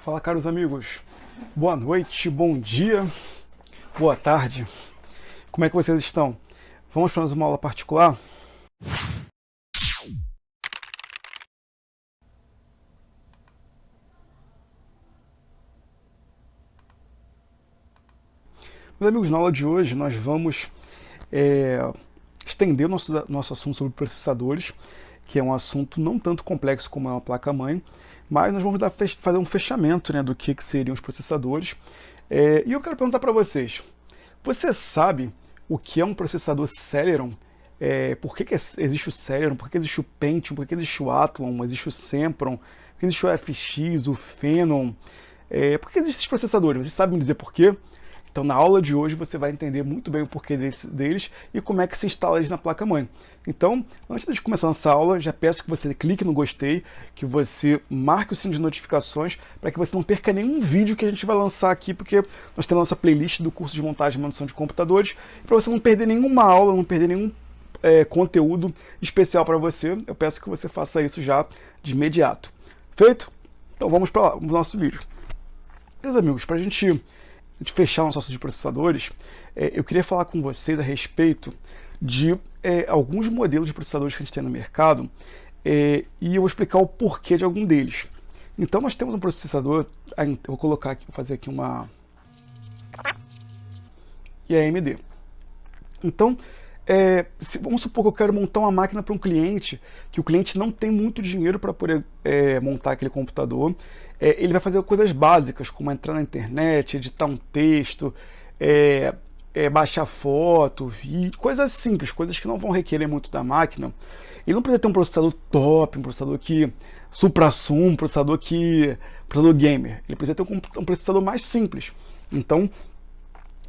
Fala, caros amigos. Boa noite, bom dia, boa tarde. Como é que vocês estão? Vamos para mais uma aula particular? Meus amigos, na aula de hoje nós vamos estender nosso assunto sobre processadores, que é um assunto não tanto complexo como é uma placa-mãe, mas nós vamos fazer um fechamento, né, do que seriam os processadores. E eu quero perguntar para vocês, você sabe o que é um processador Celeron? Por que existe o Celeron? Por que existe o Pentium? Por que existe o Athlon? Existe o Sempron? Por que existe o FX, o Phenom? Por que existem esses processadores? Vocês sabem me dizer por quê? Então, na aula de hoje, você vai entender muito bem o porquê deles e como é que se instala eles na placa-mãe. Então, antes de começar nossa aula, já peço que você clique no gostei, que você marque o sininho de notificações, para que você não perca nenhum vídeo que a gente vai lançar aqui, porque nós temos a nossa playlist do curso de montagem e manutenção de computadores, para você não perder nenhuma aula, não perder nenhum conteúdo especial para você. Eu peço que você faça isso já de imediato. Feito? Então vamos para lá, vamos ao nosso vídeo. Meus amigos, para a gente fechar nosso assunto de processadores, eu queria falar com vocês a respeito de alguns modelos de processadores que a gente tem no mercado, e eu vou explicar o porquê de algum deles. Então nós temos um processador, eu vou colocar aqui, vou fazer aqui uma e a AMD. Então, vamos supor que eu quero montar uma máquina para um cliente, que o cliente não tem muito dinheiro para poder montar aquele computador. Ele vai fazer coisas básicas, como entrar na internet, editar um texto, baixar foto, vídeo, coisas simples, coisas que não vão requerer muito da máquina. Ele não precisa ter um processador top, um processador que supra-sumo, um processador gamer. Ele precisa ter um processador mais simples. Então,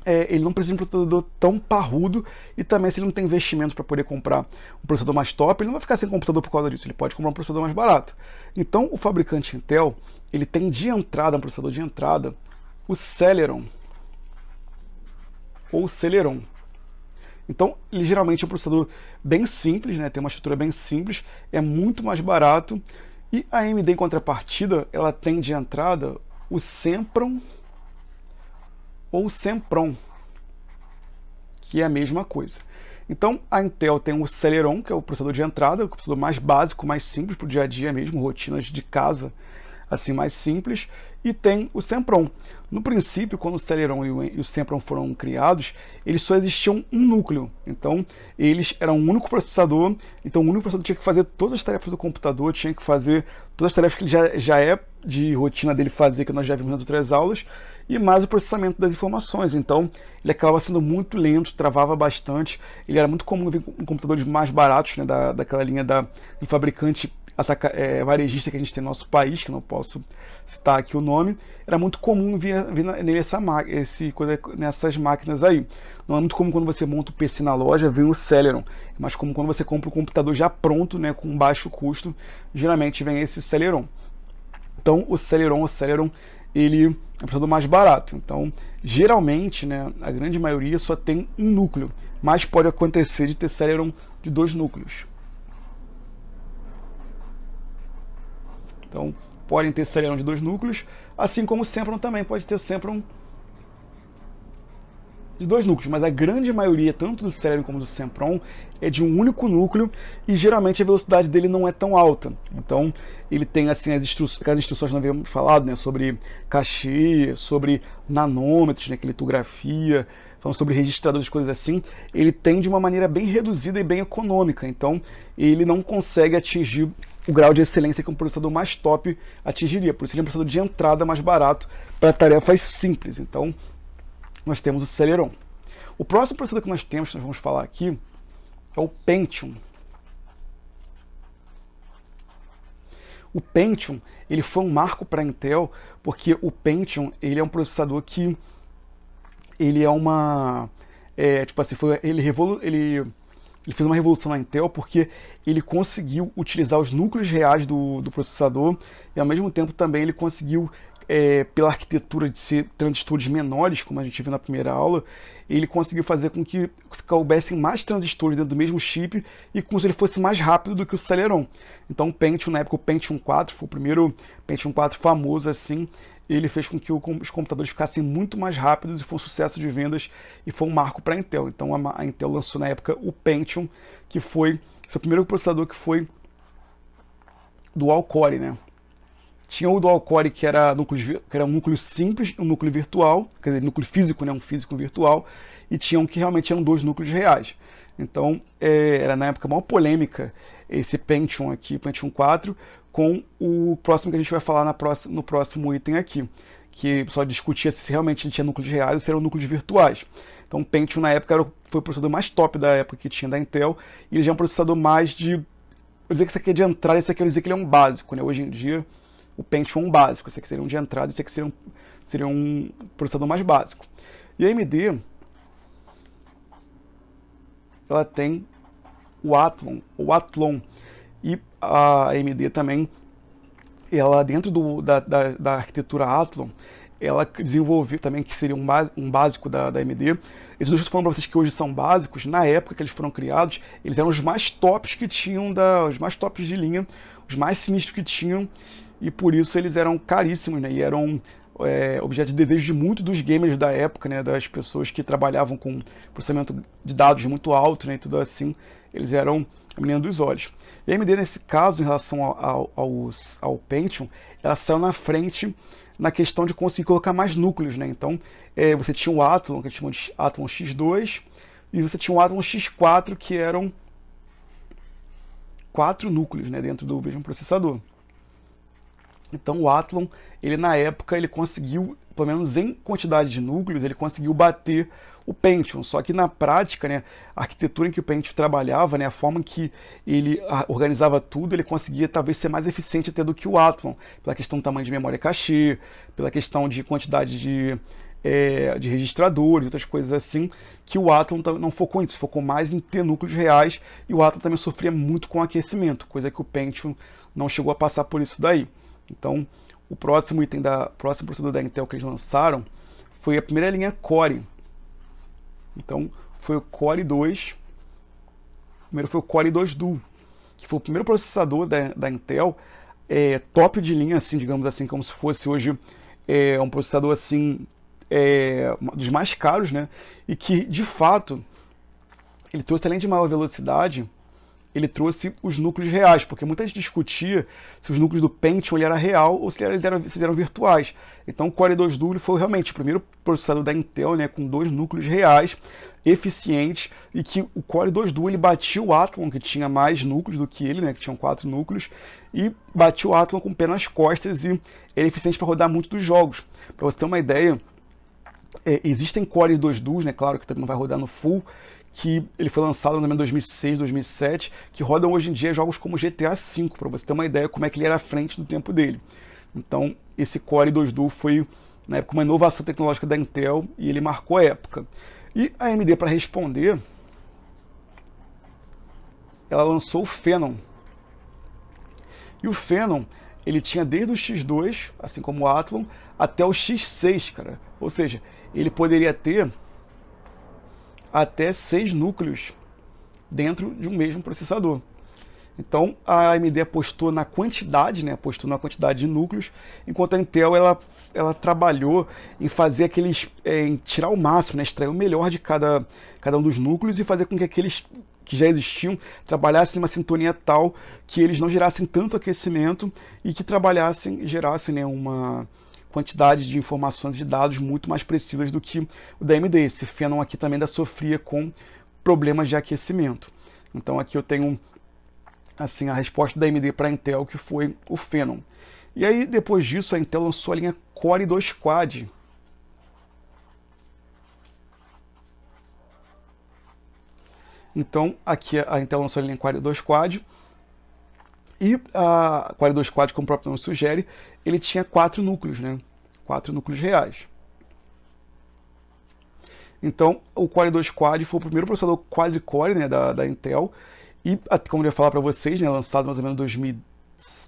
ele não precisa de um processador tão parrudo, e também, se ele não tem investimento para poder comprar um processador mais top, ele não vai ficar sem computador por causa disso, ele pode comprar um processador mais barato. Então, o fabricante Intel, ele tem de entrada, um processador de entrada, o Celeron, ou Celeron. Então, ele geralmente é um processador bem simples, né, tem uma estrutura bem simples, é muito mais barato, e a AMD, em contrapartida, ela tem de entrada o Sempron, ou Sempron, que é a mesma coisa. Então, a Intel tem o Celeron, que é o processador de entrada, o processador mais básico, mais simples para o dia a dia mesmo, rotinas de casa, assim, mais simples, e tem o Sempron. No princípio, quando o Celeron e o Sempron foram criados, eles só existiam um núcleo. Então, eles eram um único processador, então o único processador tinha que fazer todas as tarefas do computador, tinha que fazer todas as tarefas que ele já é de rotina dele fazer, que nós já vimos nas outras aulas, e mais o processamento das informações. Então, ele acabava sendo muito lento, travava bastante. Ele era muito comum vir em computadores mais baratos, né, daquela linha do fabricante varejista que a gente tem no nosso país, que não posso citar aqui o nome. Era muito comum vir nessas máquinas aí. Não é muito comum quando você monta o PC na loja, vem o Celeron. É mais comum quando você compra o computador já pronto, né, com baixo custo. Geralmente vem esse Celeron. Então, o Celeron, ele é um processador mais barato. Então, geralmente, né, a grande maioria só tem um núcleo, mas pode acontecer de ter Celeron de 2 núcleos. Então, podem ter Celeron de 2 núcleos, assim como o Sempron também pode ter Sempron de 2 núcleos, mas a grande maioria, tanto do Celeron como do Sempron, é de um único núcleo, e geralmente a velocidade dele não é tão alta. Então, ele tem assim aquelas instruções que nós havíamos falado, né, sobre cachê, sobre nanômetros, né, que é litografia, falando sobre registradores, coisas assim. Ele tem de uma maneira bem reduzida e bem econômica, então ele não consegue atingir o grau de excelência que um processador mais top atingiria. Por isso ele é um processador de entrada mais barato para tarefas simples. Então, nós temos o Celeron. O próximo processador que nós temos, que nós vamos falar aqui, é o Pentium. O Pentium, ele foi um marco para a Intel, porque o Pentium, ele é um processador que ele é uma tipo assim, ele fez uma revolução na Intel, porque ele conseguiu utilizar os núcleos reais do processador, e ao mesmo tempo também ele conseguiu, pela arquitetura de ser transistores menores, como a gente viu na primeira aula, ele conseguiu fazer com que coubessem mais transistores dentro do mesmo chip, e com isso ele fosse mais rápido do que o Celeron. Então o Pentium, na época o Pentium 4, foi o primeiro Pentium 4 famoso assim, ele fez com que os computadores ficassem muito mais rápidos e foi um sucesso de vendas e foi um marco para a Intel. Então a Intel lançou na época o Pentium, que foi seu primeiro processador, que foi dual core, né? Tinha o dual core, que era um núcleo simples, um núcleo virtual, quer dizer, núcleo físico, né? Um físico virtual, e tinha um que realmente eram 2 núcleos reais. Então era na época a maior polêmica esse Pentium aqui, Pentium 4, com o próximo que a gente vai falar no próximo item aqui, que só discutia se realmente ele tinha núcleos reais ou se eram núcleos virtuais. Então o Pentium na época foi o processador mais top da época que tinha da Intel, e ele já é um processador mais de... Vou dizer que isso aqui é de entrada, isso aqui eu vou dizer que ele é um básico, né? Hoje em dia o Pentium é um básico, esse aqui seria um de entrada, esse aqui seria um processador mais básico. E a AMD, ela tem o Athlon, ou Athlon, e a AMD também, ela dentro da arquitetura Athlon, ela desenvolveu também, que seria um básico da AMD. Esses dois que eu estou falando para vocês que hoje são básicos, na época que eles foram criados, eles eram os mais tops que tinham, os mais tops de linha, os mais sinistros que tinham, e por isso eles eram caríssimos, né? E eram objeto de desejo de muitos dos gamers da época, né? Das pessoas que trabalhavam com processamento de dados muito alto, né? E tudo assim, eles eram a menina dos olhos. E a AMD, nesse caso, em relação ao Pentium, ela saiu na frente na questão de conseguir colocar mais núcleos, né? Então, você tinha o Athlon, que a gente chama de Athlon X2, e você tinha o Athlon X4, que eram 4 núcleos, né, dentro do mesmo processador. Então o Athlon, ele na época, ele conseguiu, pelo menos em quantidade de núcleos, ele conseguiu bater o Pentium. Só que na prática, né, a arquitetura em que o Pentium trabalhava, né, a forma que ele organizava tudo, ele conseguia talvez ser mais eficiente até do que o Athlon, pela questão do tamanho de memória cache, pela questão de quantidade de registradores, outras coisas assim, que o Athlon não focou nisso, focou mais em ter núcleos reais, e o Athlon também sofria muito com aquecimento, coisa que o Pentium não chegou a passar por isso daí. Então, o próximo próximo processador da Intel que eles lançaram foi a primeira linha Core. Então, foi o Core 2. Primeiro foi o Core 2 Duo, que foi o primeiro processador da Intel, top de linha, assim, digamos assim, como se fosse hoje um processador assim, dos mais caros, né? E que, de fato, ele trouxe, além de maior velocidade, ele trouxe os núcleos reais, porque muita gente discutia se os núcleos do Pentium ele era real ou se eles eram virtuais. Então o Core 2 Duo foi realmente o primeiro processador da Intel, né, com 2 núcleos reais, eficientes, e que o Core 2 Duo ele batia o Athlon, que tinha mais núcleos do que ele, né, que tinham 4 núcleos, e batia o Athlon com o pé nas costas, e era eficiente para rodar muito dos jogos. Para você ter uma ideia, existem Core 2 Duos, né, claro que também não vai rodar no full, que ele foi lançado em 2006, 2007, que rodam hoje em dia jogos como GTA V, para você ter uma ideia como é que ele era à frente do tempo dele. Então, esse Core 2 Duo foi, na época, uma inovação tecnológica da Intel, e ele marcou a época. E a AMD, para responder, ela lançou o Phenom. E o Phenom, ele tinha desde o X2, assim como o Athlon, até o X6, cara. Ou seja, ele poderia ter até 6 núcleos dentro de um mesmo processador. Então a AMD apostou na quantidade, né? Apostou na quantidade de núcleos, enquanto a Intel ela trabalhou em fazer em tirar o máximo, né? Extrair o melhor de cada um dos núcleos e fazer com que aqueles que já existiam trabalhassem numa sintonia tal que eles não gerassem tanto aquecimento e que gerassem, né, uma quantidade de informações e de dados muito mais precisas do que o da AMD. Esse Phenom aqui também ainda sofria com problemas de aquecimento. Então aqui eu tenho assim a resposta da AMD para a Intel, que foi o Phenom. E aí depois disso a Intel lançou a linha Core 2 Quad. Então aqui a Intel lançou a linha Core 2 Quad. E a Core 2 Quad, como o próprio nome sugere, ele tinha 4 núcleos, né? 4 núcleos reais. Então, o Core 2 Quad foi o primeiro processador quad-core, né, da Intel. E, como eu ia falar para vocês, né, lançado mais ou menos em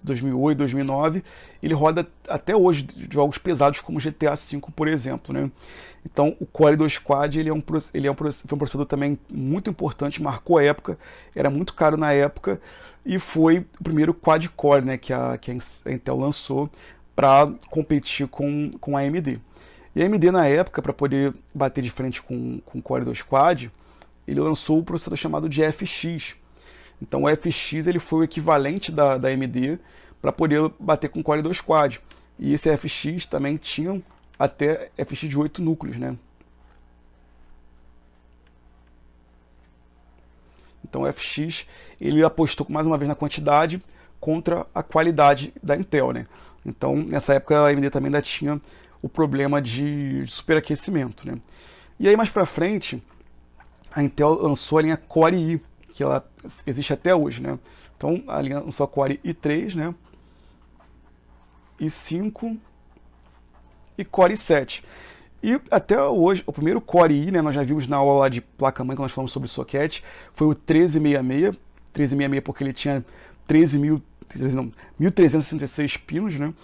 2008, 2009, ele roda até hoje jogos pesados como GTA V, por exemplo, né? Então, o Core 2 Quad foi um processador também muito importante, marcou a época, era muito caro na época, e foi o primeiro quad-core, né, que a Intel lançou para competir com a AMD. E a AMD, na época, para poder bater de frente com o Core 2 Quad, ele lançou o processador chamado de FX. Então o FX ele foi o equivalente da AMD para poder bater com o Core 2 Quad. E esse FX também tinha até FX de 8 núcleos, né? Então o FX ele apostou mais uma vez na quantidade contra a qualidade da Intel, né? Então nessa época a AMD também ainda tinha o problema de superaquecimento, né? E aí mais para frente a Intel lançou a linha Core i, que ela existe até hoje, né? Então a linha lançou a Core i3, né? i5 e Core i7. E até hoje, o primeiro Core i, né, nós já vimos na aula de placa-mãe, quando nós falamos sobre socket, foi o 1366. 1366 porque ele tinha 1.366 pinos, né?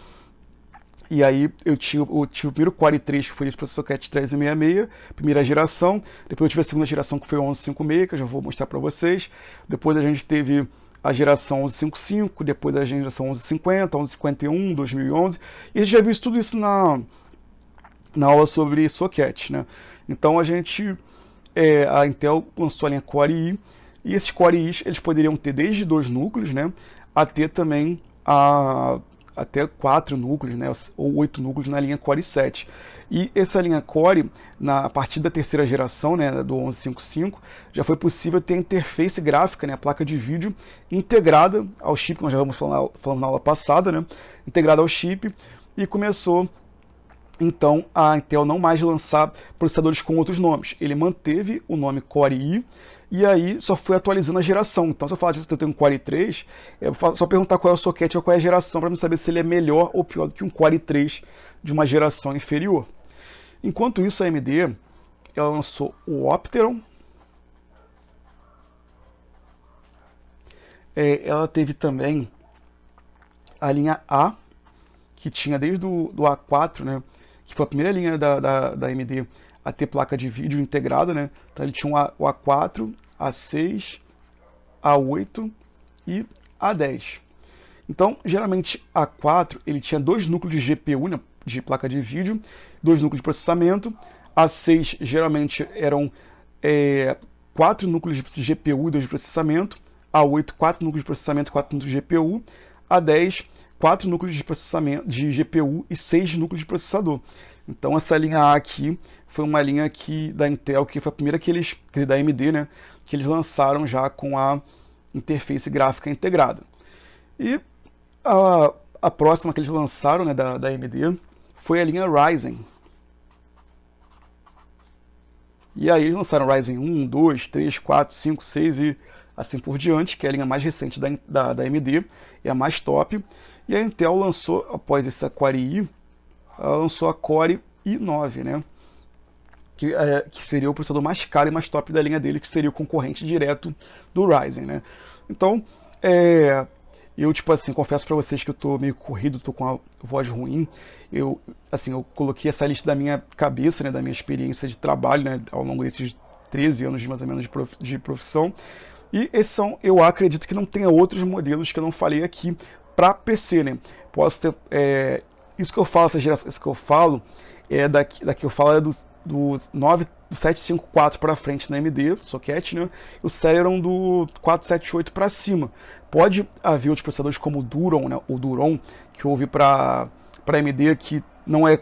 E aí eu tive o primeiro Core i3, que foi esse processador socket 1366, primeira geração. Depois eu tive a segunda geração, que foi o 1156, que eu já vou mostrar para vocês. Depois a gente teve a geração 1155, depois a geração 1150, 1151, 2011. E a gente já viu tudo isso na aula sobre socket, né? Então a Intel lançou a linha Core i, e esses Core i eles poderiam ter desde 2 núcleos, né, até também até 4 núcleos, né, ou 8 núcleos na linha Core i7. E essa linha Core, a partir da terceira geração, né, do 1155, já foi possível ter a interface gráfica, né, a placa de vídeo integrada ao chip, que nós já vamos falando na aula passada, né, integrada ao chip, e começou então a Intel não mais lançar processadores com outros nomes. Ele manteve o nome Core i e aí só foi atualizando a geração. Então se eu falar que eu tenho um Core i3, é só perguntar qual é o socket ou qual é a geração para não saber se ele é melhor ou pior do que um Core i3 de uma geração inferior. Enquanto isso, a AMD ela lançou o Opteron. Ela teve também a linha A, que tinha desde o A4, né, que foi a primeira linha da AMD a ter placa de vídeo integrada, né? Então ele tinha o A4, A6, A8 e A10. Então, geralmente, A4 ele tinha 2 núcleos de GPU, né, de placa de vídeo, 2 núcleos de processamento. A6 geralmente eram 4 núcleos de GPU e 2 de processamento. A8, 4 núcleos de processamento e 4 núcleos de GPU. A10, 4 núcleos de processamento de GPU e 6 núcleos de processador. Então essa linha A aqui foi uma linha da Intel, que foi a primeira da AMD, né, que eles lançaram já com a interface gráfica integrada. E a próxima que eles lançaram, né, da AMD foi a linha Ryzen. E aí eles lançaram Ryzen 1, 2, 3, 4, 5, 6 e assim por diante, que é a linha mais recente da AMD, é a mais top. E a Intel lançou, após essa Core i, ela lançou a Core i9, né? Que seria o processador mais caro e mais top da linha dele, que seria o concorrente direto do Ryzen, né? Então, eu, tipo assim, confesso pra vocês que eu tô meio corrido, tô com a voz ruim. Eu coloquei essa lista da minha cabeça, né, da minha experiência de trabalho, né, ao longo desses 13 anos mais ou menos de profissão. E esses eu acredito que não tenha outros modelos que eu não falei aqui para PC, né? Posso ter, isso que eu falo, isso que eu falo daqui eu falo do 754 para frente na AMD, socket, né? E o Celeron do 478 para cima. Pode haver outros processadores como o Duron, né? O Duron, que eu ouvi para AMD, que não é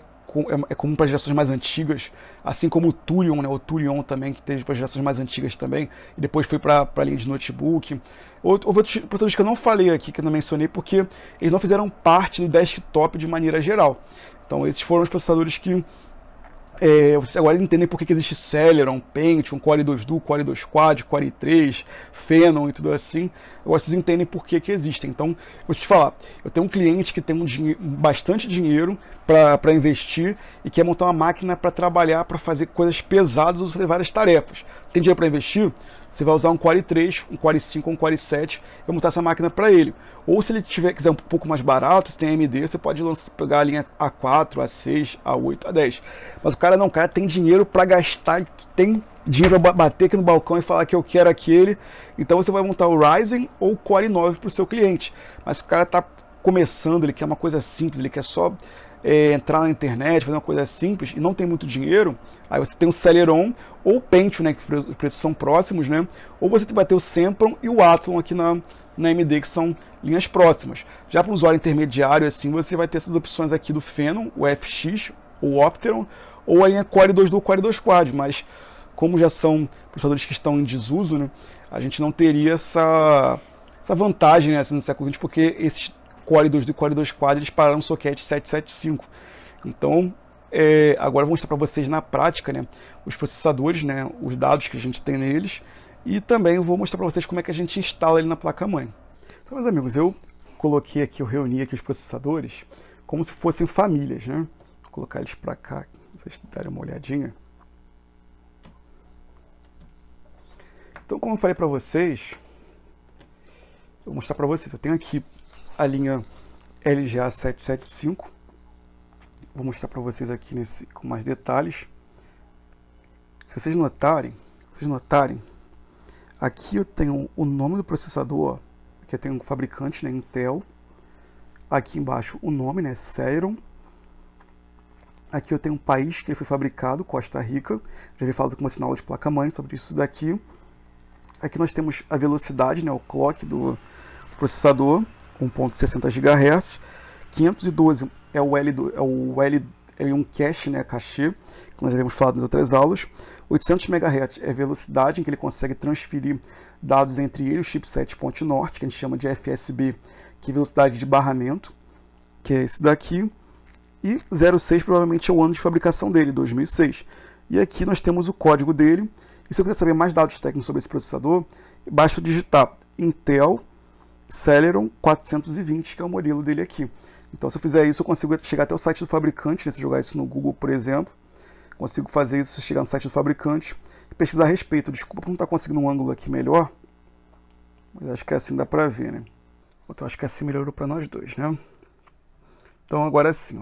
comum para gerações mais antigas, assim como o Turion, né? O Turion também, que teve para gerações mais antigas também, e depois foi para a linha de notebook. Houve outros processadores que eu não falei aqui, que eu não mencionei, porque eles não fizeram parte do desktop de maneira geral. Então esses foram os processadores que vocês agora entendem por que existe Celeron, Pentium, Core 2 Duo, Core 2 Quad, Core 3, Phenon e tudo assim. Agora vocês entendem por que existem. Então, vou te falar, eu tenho um cliente que tem bastante dinheiro para investir e quer montar uma máquina para trabalhar, para fazer coisas pesadas ou fazer várias tarefas. Tem dinheiro para investir? Você vai usar um Core 3, um Core 5 ou um Core 7 e montar essa máquina para ele. Ou se ele quiser um pouco mais barato, se tem AMD, você pode pegar a linha A4, A6, A8, A10. Mas o cara tem dinheiro para gastar, tem dinheiro para bater aqui no balcão e falar que eu quero aquele. Então você vai montar o Ryzen ou o Core i9 para o seu cliente. Mas se o cara está começando, ele quer uma coisa simples, ele quer só entrar na internet, fazer uma coisa simples e não tem muito dinheiro, aí você tem o Celeron ou o Pentium, né, que os preços são próximos, né, ou você vai ter o Sempron e o Athlon aqui na AMD, que são linhas próximas. Já para o usuário intermediário, assim, você vai ter essas opções aqui do Phenom, o FX, o Opteron, ou a linha Core 2 do Core 2 Quad, mas como já são processadores que estão em desuso, né, a gente não teria essa vantagem, né, assim, no século XX, porque esses Core 2 do Core 2 Quad eles pararam no socket 775. Então, agora eu vou mostrar para vocês na prática, né, os processadores, né, os dados que a gente tem neles, e também eu vou mostrar para vocês como é que a gente instala ele na placa-mãe. Então, meus amigos, eu coloquei aqui, eu reuni aqui os processadores como se fossem famílias, né? Vou colocar eles para cá, pra vocês darem uma olhadinha. Então, como eu falei para vocês, eu vou mostrar para vocês. Eu tenho aqui a linha LGA 775. Vou mostrar para vocês aqui com mais detalhes. Se vocês notarem, aqui eu tenho o nome do processador, que eu tenho um fabricante, né, Intel. Aqui embaixo o nome, né, Celeron. Aqui eu tenho um país que ele foi fabricado, Costa Rica. Já havia falado com uma sinal de placa-mãe sobre isso daqui. Aqui nós temos a velocidade, né, o clock do processador, 1.60 GHz. 512 é o L1 cache, né, cachê, que nós já havíamos falado nas outras aulas. 800 MHz é a velocidade em que ele consegue transferir dados entre ele e o chipset ponte norte, que a gente chama de FSB, que é velocidade de barramento, que é esse daqui. E 06 provavelmente é o ano de fabricação dele, 2006. E aqui nós temos o código dele. E se eu quiser saber mais dados técnicos sobre esse processador, basta digitar Intel Celeron 420, que é o modelo dele aqui. Então, se eu fizer isso, eu consigo chegar até o site do fabricante, né? Se jogar isso no Google, por exemplo, consigo fazer isso, chegar no site do fabricante e pesquisar a respeito. Desculpa por não estar conseguindo um ângulo aqui melhor, mas acho que assim dá pra ver, né? Então, acho que assim melhorou para nós dois, né? Então, agora sim,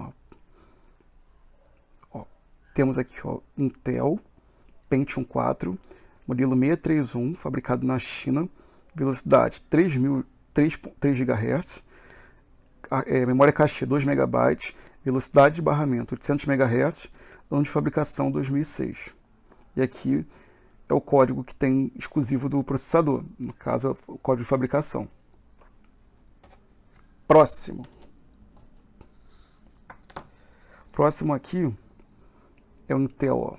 ó, temos aqui, ó, Intel Pentium 4, modelo 631, fabricado na China, velocidade 3 GHz, memória cache 2 MB, velocidade de barramento 800 MHz, ano de fabricação 2006. E aqui é o código que tem exclusivo do processador, no caso é o código de fabricação. Próximo aqui é o Intel, ó.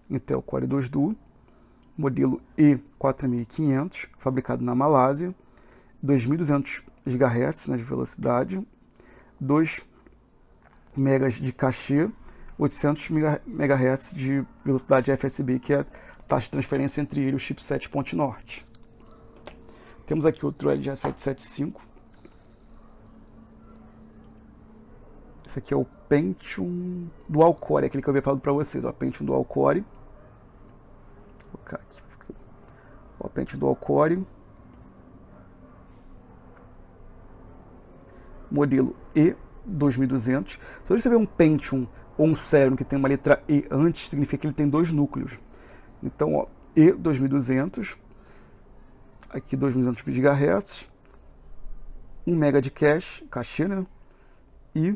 Intel Core 2 Duo, modelo E4500, fabricado na Malásia, 2200 GHz, né, de velocidade, 2 MB de cachê, 800 MHz de velocidade FSB, que é a taxa de transferência entre ele e o chipset ponte norte. Temos aqui outro LGA 775. Esse aqui é o Pentium Dual Core, aquele que eu havia falado para vocês, ó, Pentium Dual Core. Vou colocar aqui. Ó, Pentium Dual Core. Modelo E2200. Se você vê um Pentium ou um Celeron que tem uma letra E antes, significa que ele tem dois núcleos. Então, ó, E2200, aqui 2200 GHz, 1 MB de cachê, né? E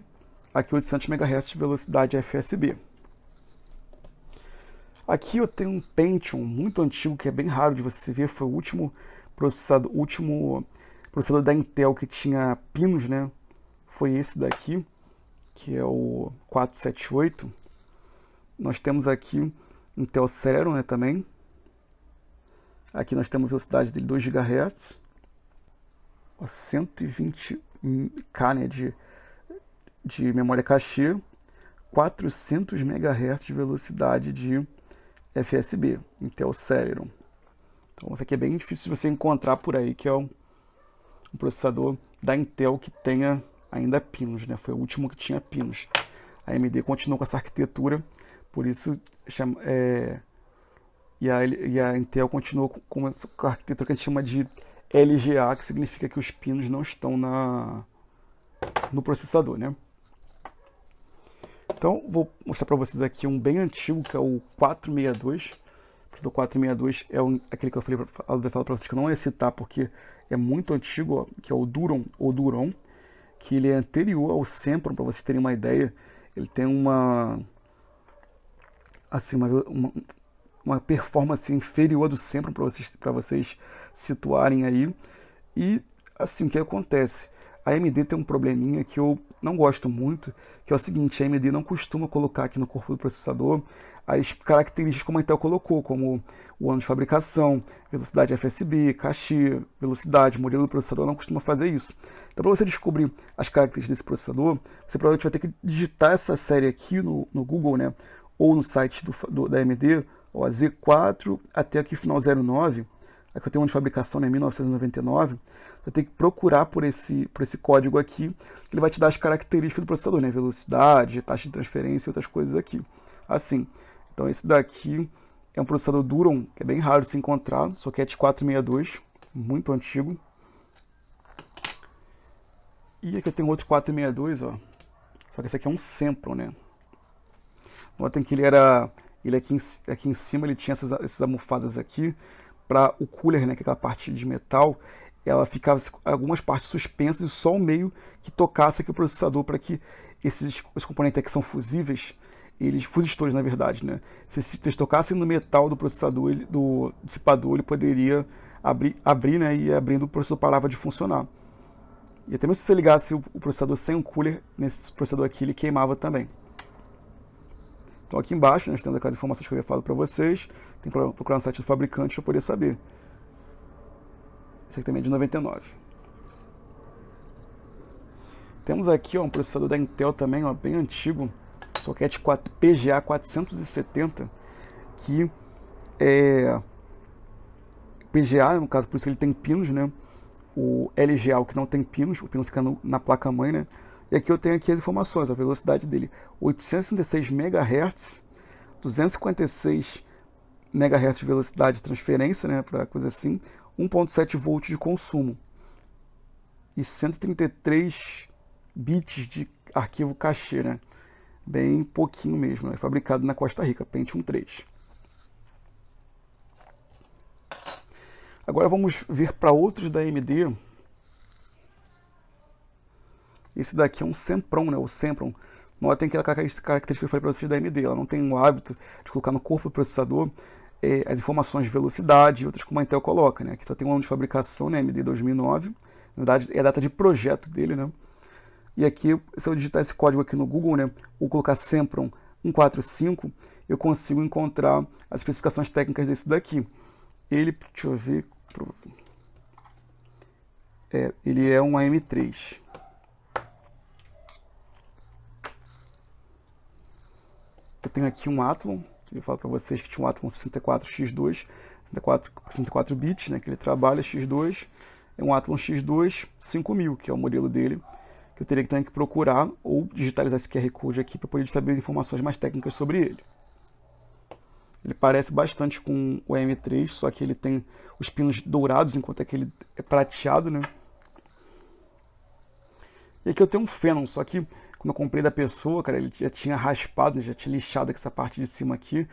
aqui 800 MHz de velocidade FSB. Aqui eu tenho um Pentium muito antigo, que é bem raro de você ver, foi o último processador da Intel que tinha pinos, né? Foi esse daqui, que é o 478. Nós temos aqui Intel Celeron, né, também. Aqui nós temos a velocidade dele 2 GHz, 120K, né, de memória cache, 400 MHz de velocidade de FSB, Intel Celeron. Então isso aqui é bem difícil de você encontrar por aí, que é um processador da Intel que tenha ainda pinos, né? Foi o último que tinha pinos. A AMD continuou com essa arquitetura, por isso e a Intel continuou com a arquitetura que a gente chama de LGA, que significa que os pinos não estão no processador, né? Então, vou mostrar para vocês aqui um bem antigo, que é o 462. processador 462 é aquele que eu falei para vocês que eu não ia citar porque é muito antigo, ó, que é o Duron, que ele é anterior ao Sempron, para vocês terem uma ideia. Ele tem uma assim, uma performance inferior do Sempron para vocês situarem aí. E assim, o que acontece? A AMD tem um probleminha que eu não gosto muito, que é o seguinte: a AMD não costuma colocar aqui no corpo do processador as características como a Intel colocou, como o ano de fabricação, velocidade FSB, cache, velocidade, modelo do processador, não costuma fazer isso. Então, para você descobrir as características desse processador, você provavelmente vai ter que digitar essa série aqui no Google, né, ou no site da AMD, ó, Z4 até aqui final 09. Aqui eu tenho um de fabricação, né, 1999, você tem que procurar por esse código aqui, que ele vai te dar as características do processador, né, velocidade, taxa de transferência e outras coisas aqui. Assim, então esse daqui é um processador Duron, que é bem raro de se encontrar, socket 462, muito antigo. E aqui eu tenho outro 462, ó, só que esse aqui é um Sempron, né. Notem que ele aqui em cima ele tinha essas almofadas aqui, para o cooler, né, que é aquela parte de metal, ela ficava algumas partes suspensas e só o meio que tocasse aqui o processador, para que esses componentes aqui são fusíveis, fusistores na verdade, né? Se eles tocassem no metal do processador, do dissipador, ele poderia abrir, né, e abrindo o processador parava de funcionar. E até mesmo se você ligasse o processador sem o cooler, nesse processador aqui ele queimava também. Então aqui embaixo nós temos aquelas informações que eu havia falado para vocês. Tem que procurar no site do fabricante para poder saber. Esse aqui também é de 99. Temos aqui, ó, um processador da Intel também, ó, bem antigo, socket PGA 470, que é PGA, no caso, por isso que ele tem pinos, né? O LGA, o que não tem pinos, o pino fica na placa-mãe, né? E aqui eu tenho aqui as informações, a velocidade dele, 866 MHz, 256 MHz de velocidade de transferência, né, para coisa assim, 1.7 volts de consumo e 133 bits de arquivo cache, né? Bem pouquinho mesmo, é fabricado na Costa Rica, Pentium 3. Agora vamos ver para outros da AMD. Esse daqui é um Sempron, né? O Sempron. Notem aquela característica que eu falei para vocês da AMD. Ela não tem o hábito de colocar no corpo do processador as informações de velocidade e outras como a Intel coloca, né? Aqui só tem um ano de fabricação, né? AMD 2009. Na verdade, é a data de projeto dele, né? E aqui, se eu digitar esse código aqui no Google, né? Ou colocar Sempron 145, eu consigo encontrar as especificações técnicas desse daqui. Ele, deixa eu ver... ele é um AM3. Eu tenho aqui um Athlon, eu falo para vocês que tinha um Athlon 64X2, 64 bits, né, que ele trabalha X2, é um Athlon X2 5000, que é o modelo dele, que eu teria que também que procurar ou digitalizar esse QR Code aqui para poder saber informações mais técnicas sobre ele. Ele parece bastante com o AM3, só que ele tem os pinos dourados, enquanto aquele é prateado, né? E aqui eu tenho um Phenom, só que quando eu comprei da pessoa, cara, ele já tinha raspado, já tinha lixado essa parte de cima aqui,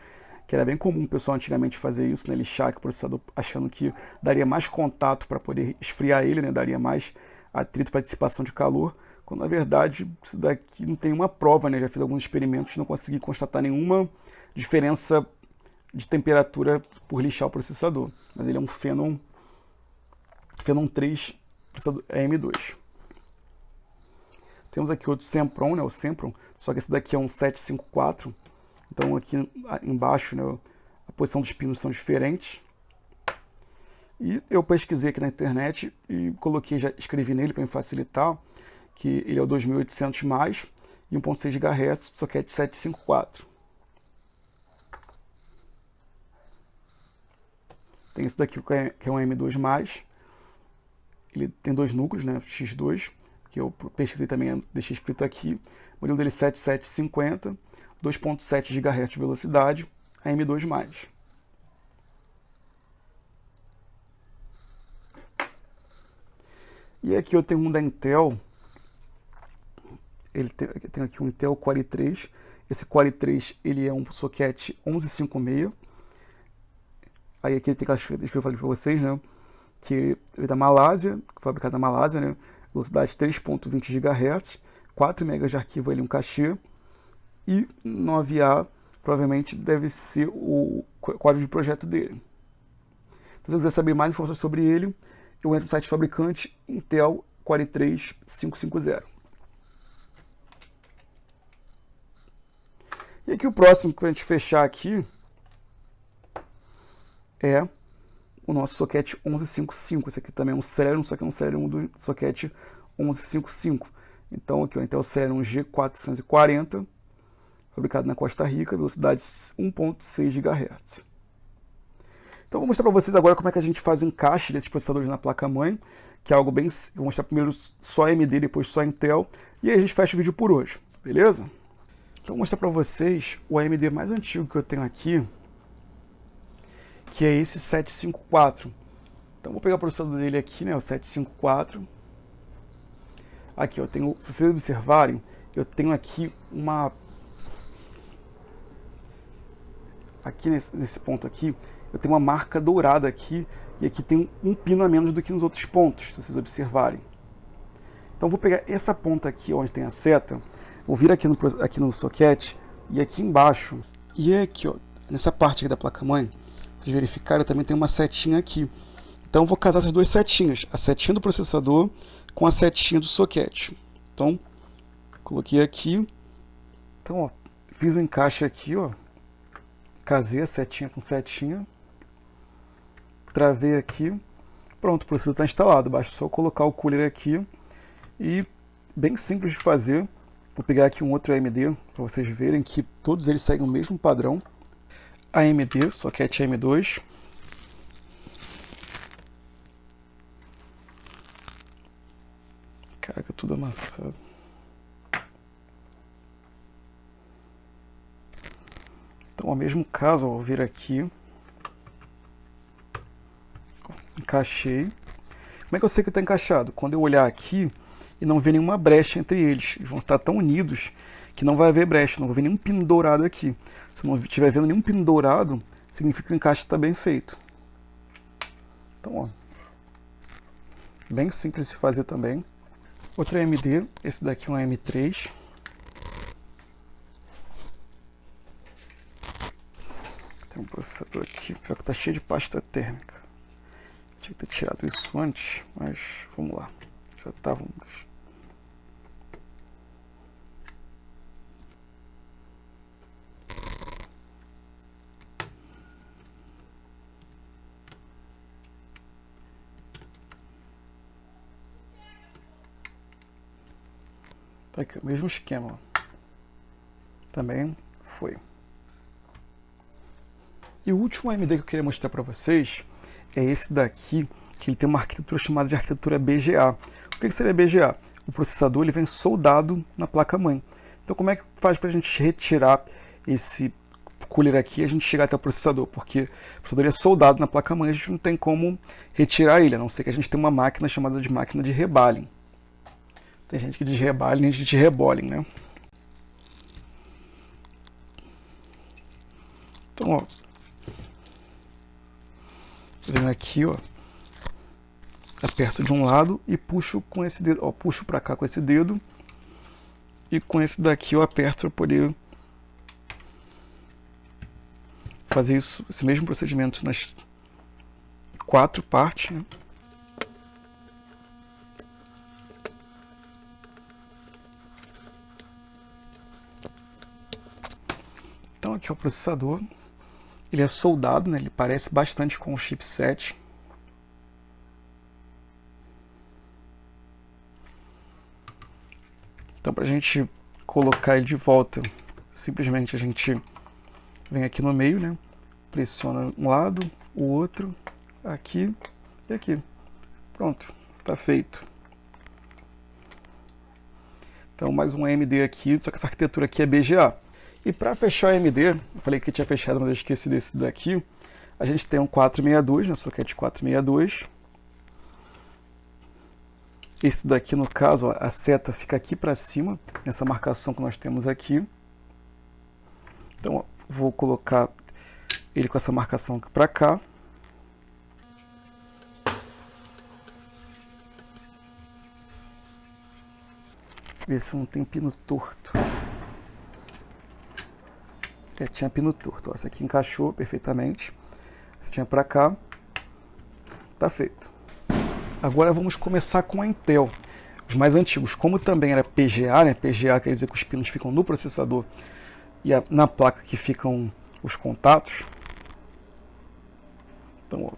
que era bem comum o pessoal antigamente fazer isso, né? Lixar aqui o processador achando que daria mais contato para poder esfriar ele, né? Daria mais atrito para dissipação de calor, quando na verdade isso daqui não tem uma prova, né? Já fiz alguns experimentos e não consegui constatar nenhuma diferença de temperatura por lixar o processador. Mas ele é um Phenom 3 processador AM2. Temos aqui outro Sempron, né, o Sempron, só que esse daqui é um 754. Então aqui embaixo, né, a posição dos pinos são diferentes. E eu pesquisei aqui na internet e coloquei, já escrevi nele para me facilitar, que ele é o 2800 mais e 1.6 GHz, socket 754. Tem esse daqui que é um M2+, ele tem dois núcleos, né, X2, que eu pesquisei também, deixei escrito aqui. O modelo dele 7750, 2.7 GHz de velocidade, AM2+. E aqui eu tenho um da Intel, tem aqui um Intel Core i3. Esse Core i3 ele é um socket 1156, Aí aqui tem aquelas características que eu falei para vocês, né? Que é da Malásia, fabricado na Malásia, né? Velocidade 3.20 GHz, 4 MB de arquivo ali, um cachê, e 9A provavelmente deve ser o código de projeto dele. Então, se você quiser saber mais informações sobre ele, eu entro no site fabricante Intel Core i3 550. E aqui o próximo para a gente fechar aqui é o nosso socket 1155. Esse aqui também é um Celeron, só que é um Celeron do socket 1155. Então aqui o Intel Celeron G440, fabricado na Costa Rica, velocidade 1.6 GHz. Então vou mostrar para vocês agora como é que a gente faz o encaixe desses processadores na placa-mãe, que é algo bem... Vou mostrar primeiro só AMD, depois só Intel, e aí a gente fecha o vídeo por hoje, beleza? Então vou mostrar para vocês o AMD mais antigo que eu tenho aqui, que é esse 754. Então vou pegar o processador dele aqui, né, o 754. Aqui eu tenho, se vocês observarem, eu tenho aqui uma... Aqui nesse ponto aqui, eu tenho uma marca dourada aqui, e aqui tem um pino a menos do que nos outros pontos, se vocês observarem. Então vou pegar essa ponta aqui, onde tem a seta, vou vir aqui no socket, e aqui embaixo, e aqui, ó, nessa parte aqui da placa-mãe, vocês verificarem, também tem uma setinha aqui. Então vou casar essas duas setinhas, a setinha do processador com a setinha do socket. Então, coloquei aqui, então, ó, fiz o encaixe aqui, ó, casei a setinha com setinha, travei aqui, pronto, o processador está instalado, basta só colocar o cooler aqui e bem simples de fazer. Vou pegar aqui um outro AMD para vocês verem que todos eles seguem o mesmo padrão. AMD, socket M2. Caraca, tudo amassado. Então, ao mesmo caso, ó, vou vir aqui, encaixei. Como é que eu sei que está encaixado? Quando eu olhar aqui e não ver nenhuma brecha entre eles, eles vão estar tão unidos que não vai haver brecha, não vai ver nenhum pino dourado aqui. Se não estiver vendo nenhum pino dourado, significa que o encaixe está bem feito. Então, ó, bem simples de se fazer também. Outro AMD, esse daqui é um AM3. Tem um processador aqui, pior que tá cheio de pasta térmica. Tinha que ter tirado isso antes, mas vamos lá. Já tá, vamos deixar. Tá aqui, o mesmo esquema, ó. Também foi. E o último AMD que eu queria mostrar para vocês é esse daqui, que ele tem uma arquitetura chamada de arquitetura BGA. O que seria BGA? O processador ele vem soldado na placa-mãe. Então como é que faz para a gente retirar esse cooler aqui e a gente chegar até o processador? Porque o processador é soldado na placa-mãe, a gente não tem como retirar ele, a não ser que a gente tenha uma máquina chamada de máquina de reballing. Tem gente que diz reballing, a gente diz rebolling, né? Então, ó, venho aqui, ó, aperto de um lado e puxo com esse dedo, ó, puxo para cá com esse dedo e com esse daqui eu aperto para poder fazer isso, esse mesmo procedimento nas 4 partes, né? Então aqui é o processador, ele é soldado, né? Ele parece bastante com o chipset. Então para a gente colocar ele de volta, simplesmente a gente vem aqui no meio, né? Pressiona um lado, o outro, aqui e aqui. Pronto, está feito. Então mais um AMD aqui, só que essa arquitetura aqui é BGA. E para fechar o AMD, eu falei que tinha fechado, mas eu esqueci desse daqui. A gente tem um 462, né? Socket 462. Esse daqui, no caso, ó, a seta fica aqui para cima, nessa marcação que nós temos aqui. Então, ó, vou colocar ele com essa marcação aqui para cá. Ver se não tem pino torto. Tinha pino torto. Ó, essa aqui encaixou perfeitamente. Essa tinha pra cá. Tá feito. Agora vamos começar com a Intel. Os mais antigos, como também era PGA, né? PGA quer dizer que os pinos ficam no processador e na placa que ficam os contatos. Então, ó,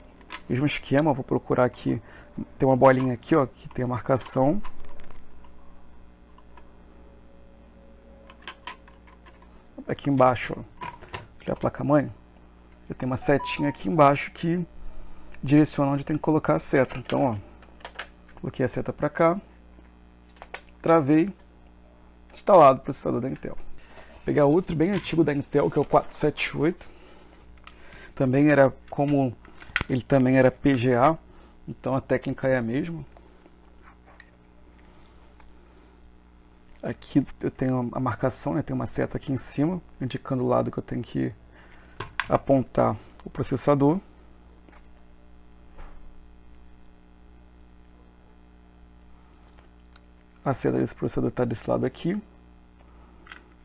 mesmo esquema, vou procurar aqui, tem uma bolinha aqui, ó, que tem a marcação. Aqui embaixo, ó, a placa-mãe, eu tenho uma setinha aqui embaixo que direciona onde tem que colocar a seta. Então, ó, coloquei a seta para cá, travei, instalado o processador da Intel. Vou pegar outro bem antigo da Intel, que é o 478. Também era como ele também era PGA, então a técnica é a mesma. Aqui eu tenho a marcação, né? Tem uma seta aqui em cima, indicando o lado que eu tenho que apontar o processador. A seta desse processador está desse lado aqui.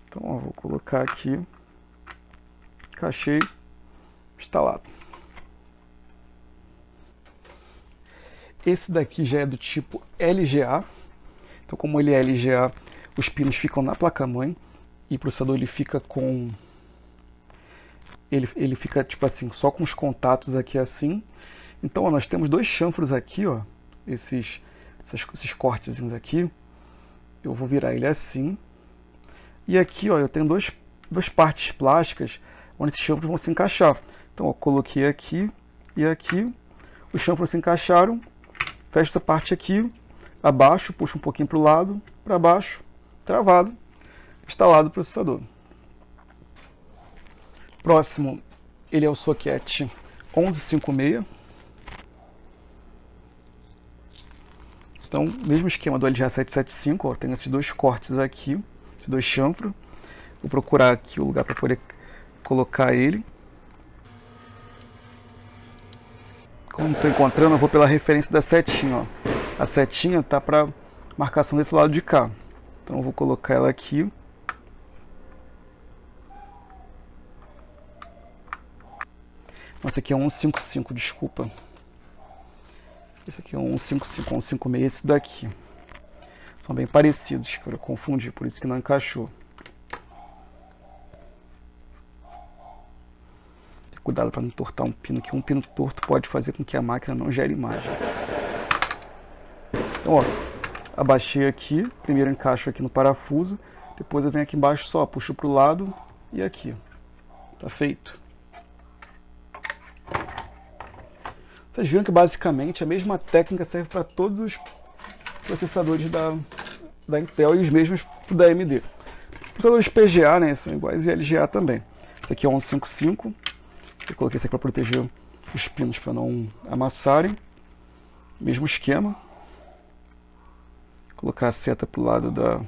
Então, ó, vou colocar aqui, encaixei, instalado. Esse daqui já é do tipo LGA. Então, como ele é LGA, os pinos ficam na placa-mãe e o processador ele fica com... Ele fica tipo assim, só com os contatos aqui assim. Então, ó, nós temos dois chanfros aqui, ó, esses cortezinhos aqui. Eu vou virar ele assim. E aqui, ó, eu tenho duas partes plásticas onde esses chanfros vão se encaixar. Então, ó, coloquei aqui e aqui. Os chanfros se encaixaram. Fecho essa parte aqui, abaixo, puxo um pouquinho para o lado, para baixo, travado, instalado o processador. Próximo, ele é o socket 1156. Então, mesmo esquema do LGA 775, ó, tem esses dois cortes aqui, esses dois chanfros. Vou procurar aqui o lugar para poder colocar ele. Como não estou encontrando, eu vou pela referência da setinha. Ó. A setinha está para marcação desse lado de cá. Então eu vou colocar ela aqui. Então, esse aqui é 155, desculpa. Esse aqui é 155, 156, esse daqui. São bem parecidos, que eu confundi, por isso que não encaixou. Cuidado para não tortar um pino, que um pino torto pode fazer com que a máquina não gere imagem. Então, ó, abaixei aqui, primeiro encaixo aqui no parafuso, depois eu venho aqui embaixo só, puxo para o lado e aqui. Tá feito. Vocês viram que basicamente a mesma técnica serve para todos os processadores da Intel e os mesmos da AMD. Os processadores PGA, né, são iguais e LGA também. Esse aqui é 155. Eu coloquei isso aqui para proteger os pinos para não amassarem. Mesmo esquema. Colocar a seta para o lado da...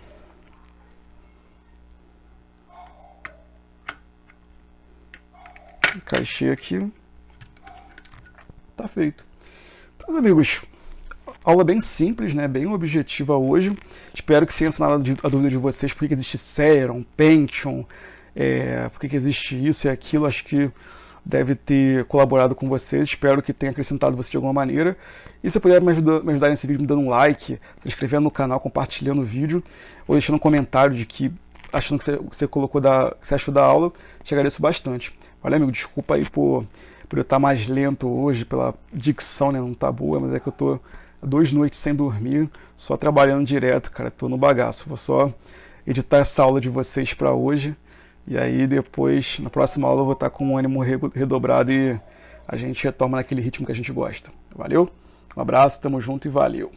Encaixei aqui. Tá feito. Então, amigos, aula bem simples, né? Bem objetiva hoje. Espero que tenha sanado a dúvida de vocês por que existe Celeron, Pentium, por que existe isso e aquilo. Acho que deve ter colaborado com vocês, espero que tenha acrescentado você de alguma maneira. E se puder me ajudar nesse vídeo me dando um like, se inscrevendo no canal, compartilhando o vídeo, ou deixando um comentário de que achando que você colocou que você achou da aula, te agradeço bastante. Valeu, amigo, desculpa aí por eu estar mais lento hoje, pela dicção, né, não tá boa, mas é que eu tô 2 noites sem dormir, só trabalhando direto, cara, tô no bagaço. Vou só editar essa aula de vocês para hoje. E aí depois, na próxima aula, eu vou estar com um ânimo redobrado e a gente retoma naquele ritmo que a gente gosta. Valeu? Um abraço, tamo junto e valeu!